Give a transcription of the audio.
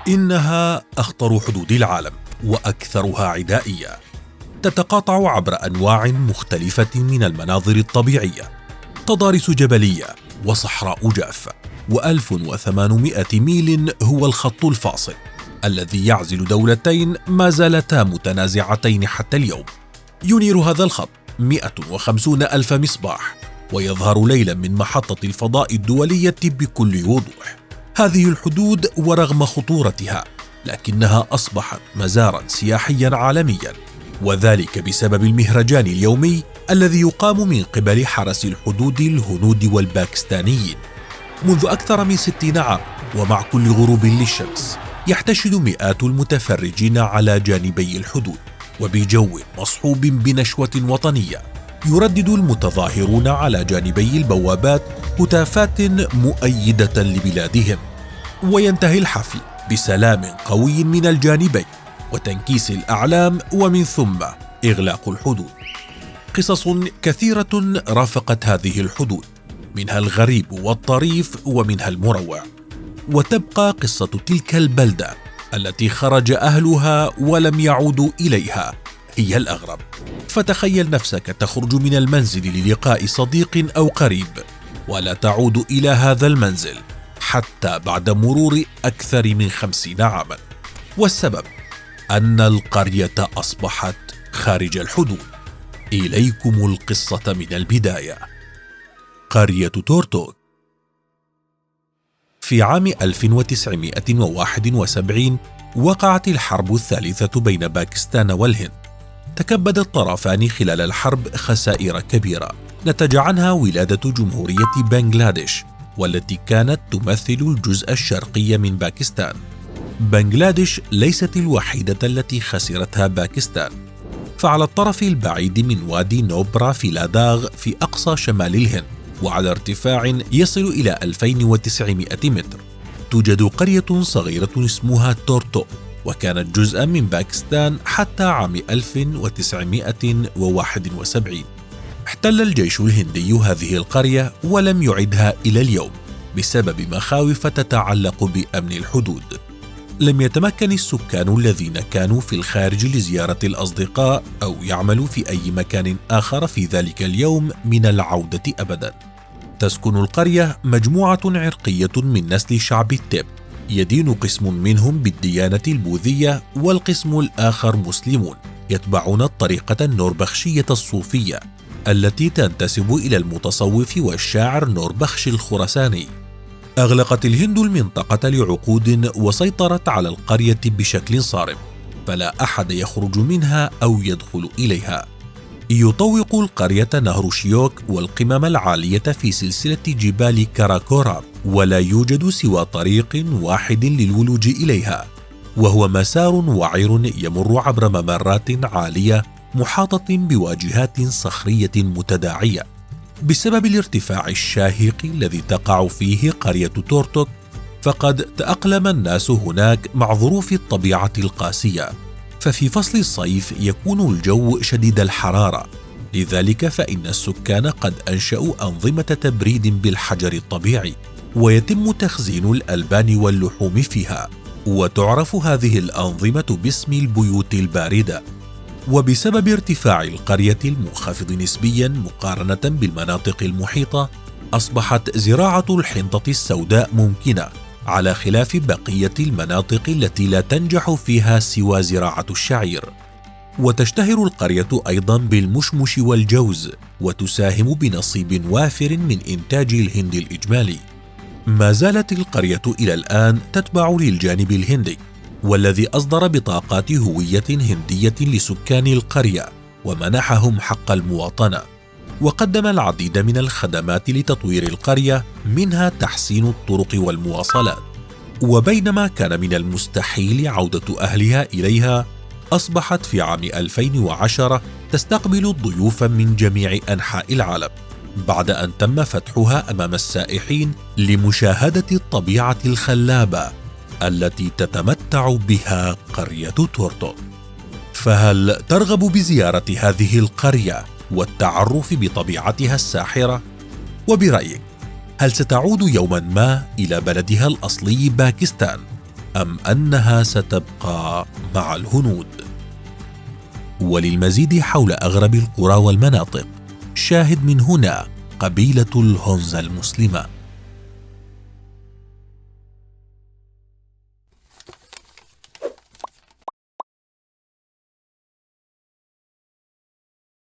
إنها أخطر حدود العالم وأكثرها عدائية، تتقاطع عبر أنواع مختلفة من المناظر الطبيعية، تضاريس جبلية وصحراء جافة، و1800 ميل هو الخط الفاصل الذي يعزل دولتين ما زالتا متنازعتين حتى اليوم. ينير هذا الخط 150 ألف مصباح، ويظهر ليلا من محطة الفضاء الدولية بكل وضوح. هذه الحدود ورغم خطورتها لكنها أصبحت مزارا سياحيا عالميا، وذلك بسبب المهرجان اليومي الذي يقام من قبل حرس الحدود الهنود والباكستانيين منذ أكثر من 60 عام. ومع كل غروب للشمس يحتشد مئات المتفرجين على جانبي الحدود، وبجو مصحوب بنشوة وطنية يردد المتظاهرون على جانبي البوابات هتافات مؤيدة لبلادهم، وينتهي الحفل بسلام قوي من الجانبين وتنكيس الأعلام، ومن ثم إغلاق الحدود. قصص كثيرة رافقت هذه الحدود، منها الغريب والطريف ومنها المروع، وتبقى قصة تلك البلدة التي خرج أهلها ولم يعودوا إليها هي الأغرب. فتخيل نفسك تخرج من المنزل للقاء صديق أو قريب ولا تعود إلى هذا المنزل حتى بعد مرور أكثر من 50 عاما، والسبب أن القرية أصبحت خارج الحدود. إليكم القصة من البداية. قرية تورتوك. في عام 1971 وقعت الحرب الثالثة بين باكستان والهند. تكبد الطرفان خلال الحرب خسائر كبيرة نتج عنها ولادة جمهورية بنغلاديش، والتي كانت تمثل الجزء الشرقي من باكستان. بنغلاديش ليست الوحيدة التي خسرتها باكستان، فعلى الطرف البعيد من وادي نوبرا في لاداغ في أقصى شمال الهند وعلى ارتفاع يصل إلى 2900 متر توجد قرية صغيرة اسمها تورتو، وكانت جزءا من باكستان حتى عام 1971. احتل الجيش الهندي هذه القرية ولم يعدها إلى اليوم بسبب مخاوف تتعلق بأمن الحدود. لم يتمكن السكان الذين كانوا في الخارج لزيارة الأصدقاء أو يعملوا في أي مكان آخر في ذلك اليوم من العودة أبدا. تسكن القرية مجموعة عرقية من نسل شعب التب، يدين قسم منهم بالديانة البوذية والقسم الآخر مسلمون يتبعون الطريقة النوربخشية الصوفية التي تنتسب إلى المتصوف والشاعر نوربخش الخرساني. أغلقت الهند المنطقة لعقود وسيطرت على القرية بشكل صارم، فلا أحد يخرج منها أو يدخل إليها. يطوق القرية نهر شيوك والقمم العالية في سلسلة جبال كاراكورام، ولا يوجد سوى طريق واحد للولوج إليها، وهو مسار وعر يمر عبر ممرات عالية محاطة بواجهات صخرية متداعية. بسبب الارتفاع الشاهق الذي تقع فيه قرية تورتوك، فقد تأقلم الناس هناك مع ظروف الطبيعة القاسية، ففي فصل الصيف يكون الجو شديد الحرارة، لذلك فإن السكان قد أنشأوا أنظمة تبريد بالحجر الطبيعي، ويتم تخزين الألبان واللحوم فيها، وتعرف هذه الأنظمة باسم البيوت الباردة. وبسبب ارتفاع القرية المنخفض نسبيا مقارنة بالمناطق المحيطة، أصبحت زراعة الحنطة السوداء ممكنة، على خلاف بقية المناطق التي لا تنجح فيها سوى زراعة الشعير. وتشتهر القرية أيضا بالمشمش والجوز، وتساهم بنصيب وافر من إنتاج الهند الإجمالي. ما زالت القرية إلى الآن تتبع للجانب الهندي، والذي أصدر بطاقات هوية هندية لسكان القرية ومنحهم حق المواطنة، وقدم العديد من الخدمات لتطوير القرية، منها تحسين الطرق والمواصلات. وبينما كان من المستحيل عودة أهلها إليها، أصبحت في عام 2010 تستقبل ضيوفا من جميع أنحاء العالم، بعد أن تم فتحها أمام السائحين لمشاهدة الطبيعة الخلابة التي تتمتع بها قرية تورتوك. فهل ترغب بزيارة هذه القرية والتعرف بطبيعتها الساحرة؟ وبرأيك، هل ستعود يوما ما إلى بلدها الأصلي باكستان، أم أنها ستبقى مع الهنود؟ وللمزيد حول أغرب القرى والمناطق شاهد من هنا قبيلة الهونزا المسلمة.